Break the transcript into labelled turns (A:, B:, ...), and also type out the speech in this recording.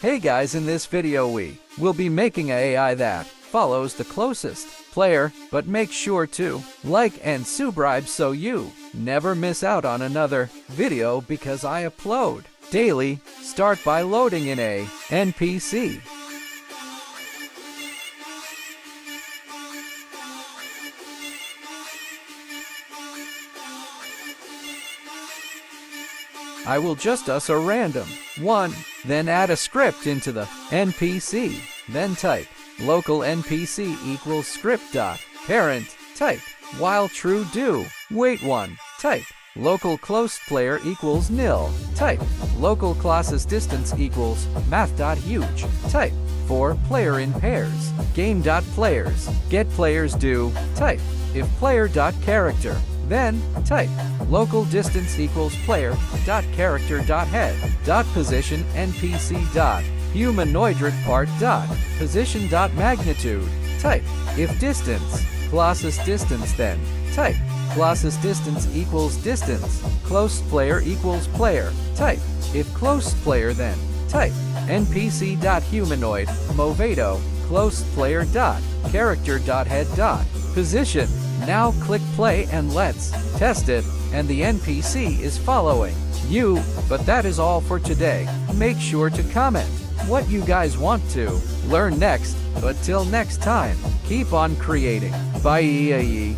A: Hey guys, in this video we will be making an AI that follows the closest player, but make sure to like and subscribe so you never miss out on another video because I upload daily. Start by loading in a NPC. I will just us a random one, then add a script into the NPC, then type local NPC equals script dot parent, type while true do wait one, type local close player equals nil, type local classes distance equals math dot huge, type for player in pairs game dot players get players do, type if player dot character, then type local distance equals player dot character dot head dot position npc dot humanoid part dot position dot magnitude, type if distance classes distance, then type classes distance equals distance close player equals player, type if close player, then type npc dot humanoid movado close player dot character dot head dot position. Now click play and let's test it, and the NPC is following you. But that is all for today. Make sure to comment what you guys want to learn next. But till next time, keep on creating. Bye.